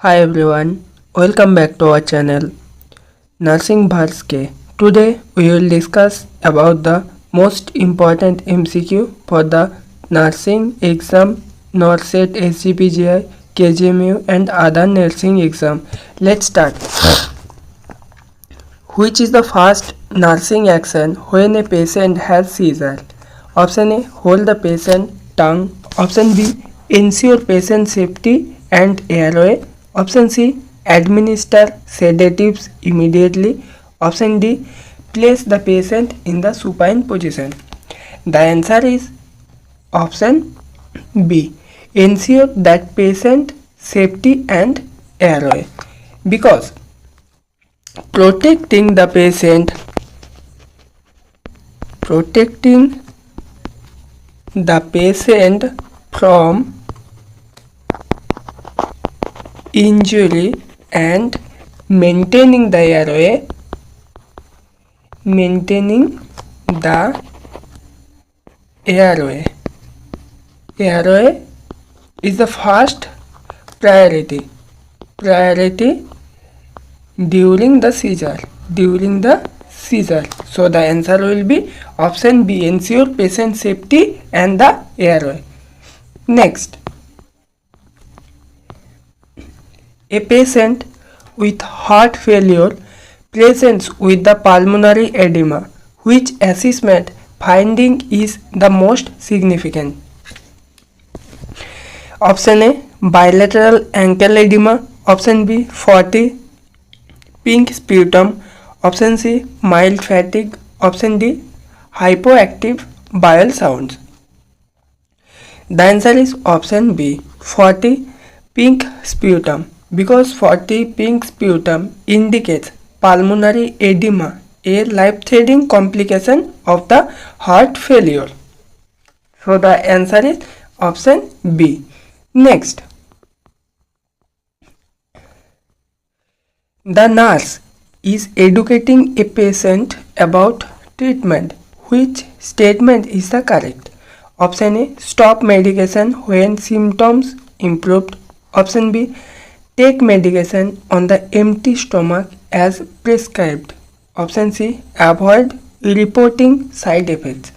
Hi everyone, welcome back to our channel Nursing Bhars K. Today we will discuss about the most important MCQ for the nursing exam, NORCET SGPGI KGMU and other nursing exam. Let's start. Which is the first nursing action when a patient has seizure? Option A, hold the patient tongue. Option B, ensure patient safety and airway. Option C, administer sedatives immediately. Option D, place the patient in the supine position. The answer is option B, ensure that patient safety and airway, because protecting the patient from injury and maintaining the airway is the first priority during the seizure. So the answer will be option B, ensure patient safety and the airway. Next, a patient with heart failure presents with the pulmonary edema. Which assessment finding is the most significant? Option A, bilateral ankle edema. Option B, 40 pink sputum. Option C, mild fatigue. Option D, hypoactive bowel sounds. The answer is option B, 40 pink sputum, because 40 pink sputum indicates pulmonary edema, a life-threatening complication of the heart failure. So the answer is option B. Next, the nurse is educating a patient about treatment. Which statement is the correct? Option A, stop medication when symptoms improved. Option B, take medication on the empty stomach as prescribed. Option C, avoid reporting side effects.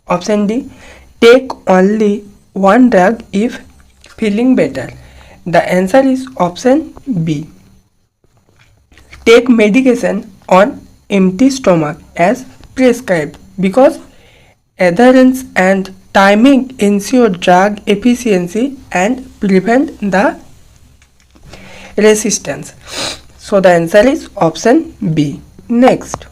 Option D, take only one drug if feeling better. The answer is option B, take medication on empty stomach as prescribed, because adherence and timing ensure drug efficiency and prevent the resistance. So the answer is option B. Next,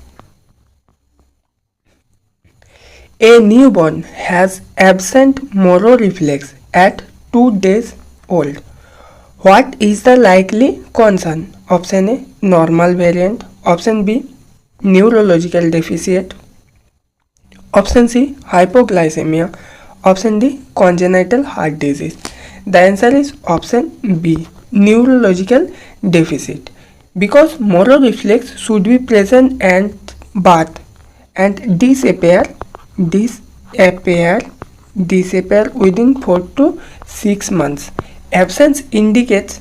a newborn has absent Moro reflex at 2 days old. What is the likely concern? Option A, normal variant. Option B, neurological deficit. Option C, hypoglycemia. Option D, congenital heart disease. The answer is option B, neurological deficit, because Moro reflex should be present at birth and disappear within 4 to 6 months. Absence indicates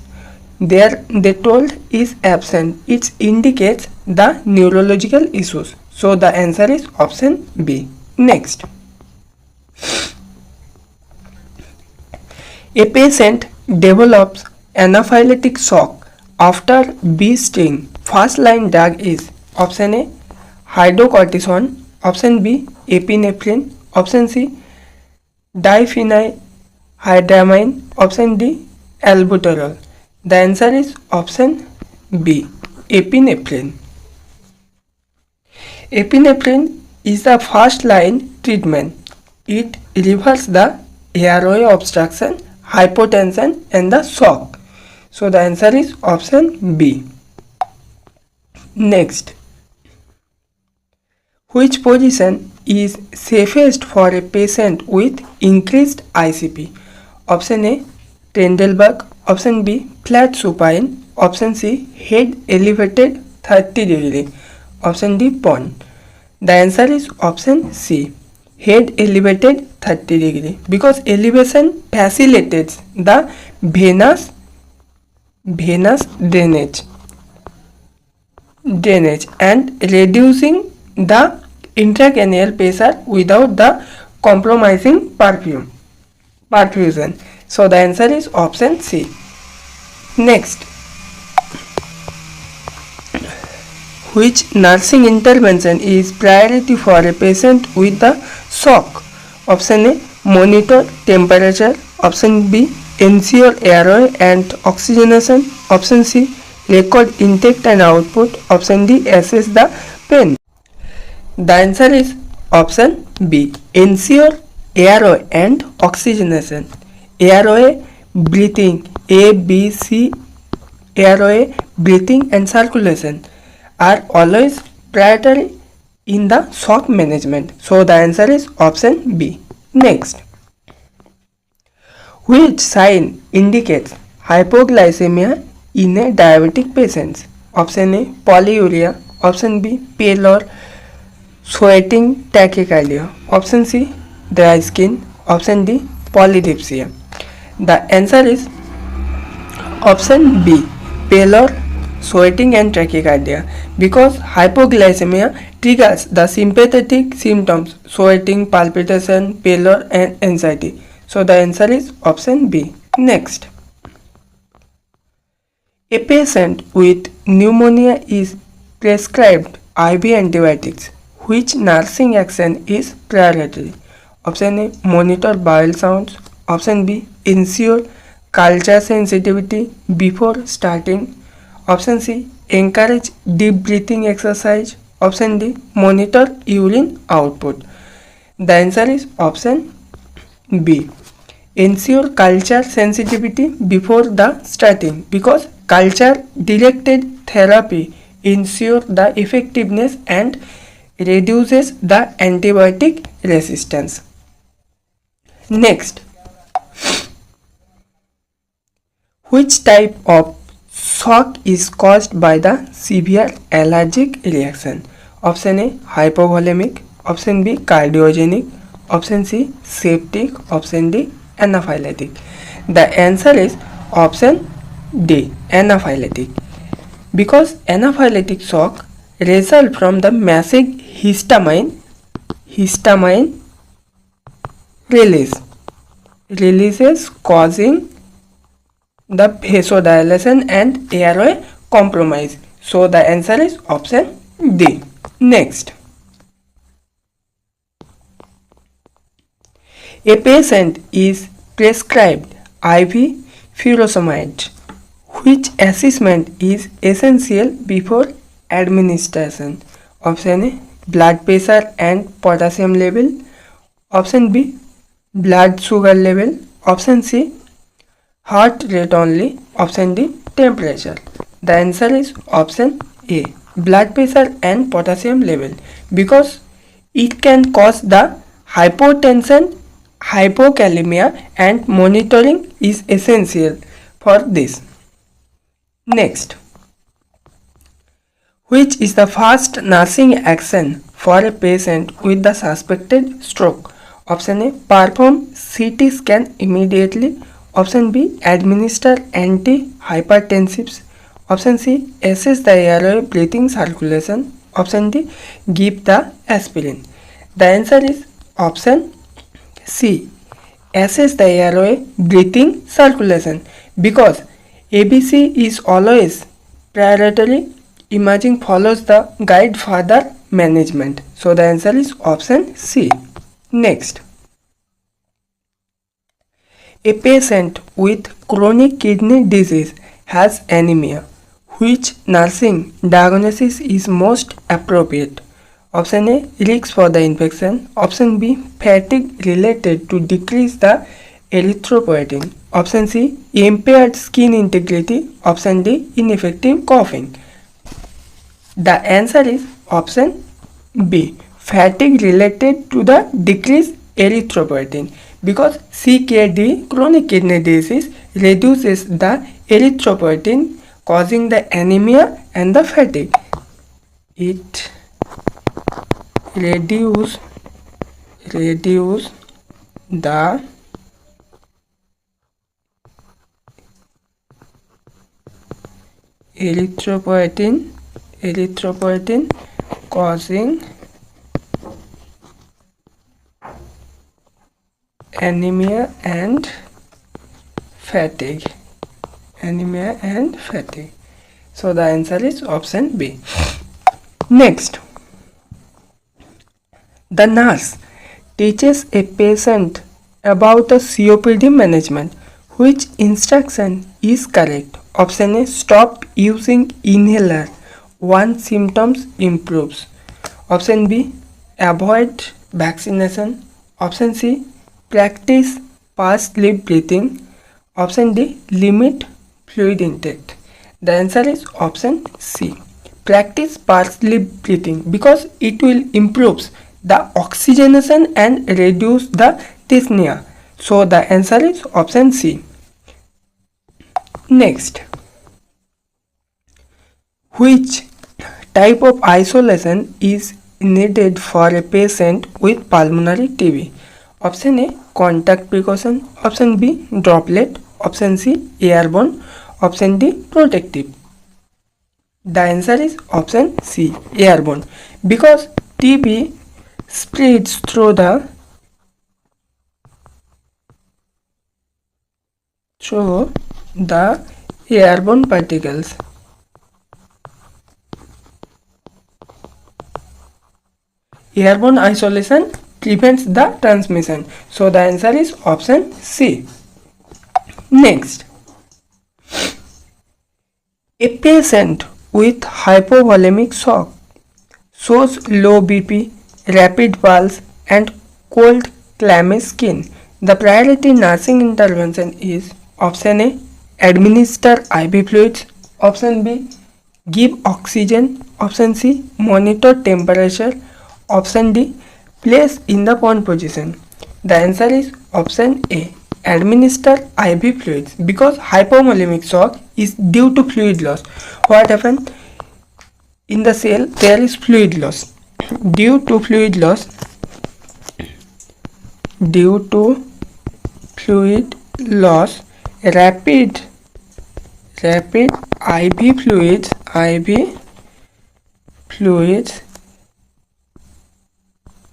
they told is absent. It indicates the neurological issues. So the answer is option B. Next, a patient develops anaphylactic shock after bee sting. First line drug is option A, hydrocortisone. Option B, epinephrine. Option C, diphenhydramine. Option D, albuterol. The answer is option B, epinephrine. Epinephrine is the first line treatment. It reverses the airway obstruction, hypotension and the shock. So the answer is option B. Next, which position is safest for a patient with increased ICP? Option A, Trendelenburg. Option B, flat supine. Option C, head elevated 30 degree. Option D, pond. The answer is option C, head elevated 30 degree, because elevation facilitates the venous venous drainage and reducing the intracranial pressure without the compromising perfusion. So the answer is option C. Next, which nursing intervention is priority for a patient with the shock? Option A, monitor temperature. Option B, ensure airway and oxygenation. Option C, record intake and output. Option D, assess the pain. The answer is option B, ensure airway and oxygenation. Airway, breathing, A, B, C, airway, breathing and circulation are always priority in the shock management. So the answer is option B. Next, which sign indicates hypoglycemia in a diabetic patient? Option A, polyuria. Option B, pallor, sweating, tachycardia. Option C, dry skin. Option D, polydipsia. The answer is option B, pallor, sweating and tachycardia, because hypoglycemia triggers the sympathetic symptoms sweating, palpitation, pallor and anxiety. So the answer is option B. Next, a patient with pneumonia is prescribed IV antibiotics. Which nursing action is priority? Option A, monitor bowel sounds. Option B, ensure culture sensitivity before starting. Option C, encourage deep breathing exercise. Option D, monitor urine output. The answer is option B, ensure culture sensitivity before the starting, because culture directed therapy ensures the effectiveness and reduces the antibiotic resistance. Next, which type of shock is caused by the severe allergic reaction? Option A, hypovolemic. Option B, cardiogenic. Option C, septic. Option D, anaphylactic. The answer is option D, anaphylactic, because anaphylactic shock results from the massive histamine releases causing the vasodilation and airway compromise. So the answer is option D. Next, a patient is prescribed IV furosemide. Which assessment is essential before administration? Option A, blood pressure and potassium level. Option B, blood sugar level. Option C, heart rate only. Option D, temperature. The answer is option A, blood pressure and potassium level, because it can cause the hypotension, hypokalemia, and monitoring is essential for this. Next, which is the first nursing action for a patient with the suspected stroke? Option A, perform CT scan immediately. Option B, administer antihypertensives. Option C, assess the airway, breathing, circulation. Option D, give the aspirin. The answer is option C, assess the airway, breathing, circulation, because ABC is always priority. Imaging follows the guide further management. So the answer is option C. Next, a patient with chronic kidney disease has anemia. Which nursing diagnosis is most appropriate? Option A, risks for the infection. Option B, fatigue related to decrease the erythropoietin. Option C, impaired skin integrity. Option D, ineffective coughing. The answer is option B, fatigue related to the decreased erythropoietin, because CKD, chronic kidney disease, reduces the erythropoietin, causing the anemia and the fatigue. It reduce the erythropoietin causing anemia and fatigue. So the answer is option B. Next, the nurse teaches a patient about the COPD management. Which instruction is correct? Option A, stop using inhaler once symptoms improves. Option B, avoid vaccination. Option C, practice pursed lip breathing. Option D, limit fluid intake. The answer is option C, practice pursed lip breathing, because it will improve the oxygenation and reduce the dyspnea. So the answer is option C. Next, which type of isolation is needed for a patient with pulmonary TB? Option A, contact precaution. Option B, droplet. Option C, airborne. Option D, protective. The answer is option C, airborne, because TB spreads through the airborne particles. Airborne isolation prevents the transmission. So the answer is option C. Next, a patient with hypovolemic shock shows low BP, rapid pulse and cold clammy skin. The priority nursing intervention is option A, administer IV fluids. Option B, give oxygen. Option C, monitor temperature. Option D, place in the pond position. The answer is option A, administer IV fluids, because hypovolemic shock is due to fluid loss. What happens in the cell? There is fluid loss. Due to fluid loss, rapid IV fluids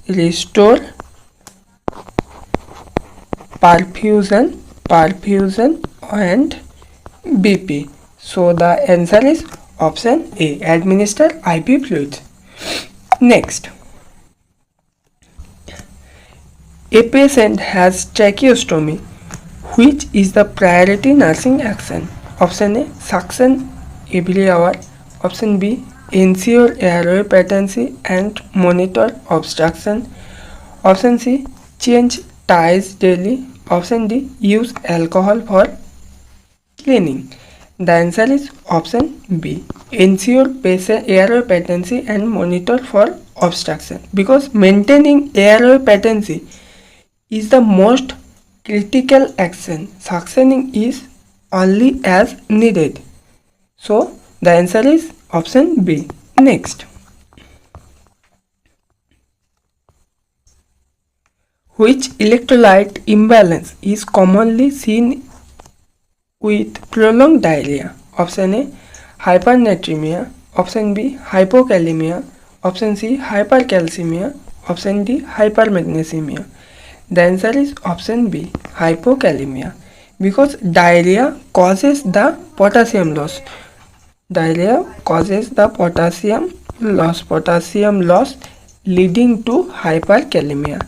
restore perfusion and BP. So the answer is option A, administer IV fluids. Next, a patient has tracheostomy. Which is the priority nursing action? Option A, suction every hour. Option B, ensure airway patency and monitor obstruction. Option C, change ties daily. Option D, use alcohol for cleaning. The answer is option B, ensure patient airway patency and monitor for obstruction, because maintaining airway patency is the most critical action. Suctioning is only as needed. So the answer is option B. Next, which electrolyte imbalance is commonly seen with prolonged diarrhea? Option A, hypernatremia. Option B, hypokalemia. Option C, hypercalcemia. Option D, hypermagnesemia. The answer is option B, hypokalemia, because diarrhea causes the potassium loss. Potassium loss leading to hyperkalemia.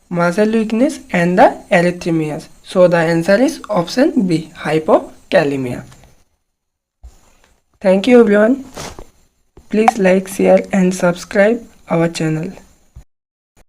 Muscle weakness and the arrhythmias. So the answer is option B, hypokalemia. Thank you everyone. Please like, share and subscribe our channel.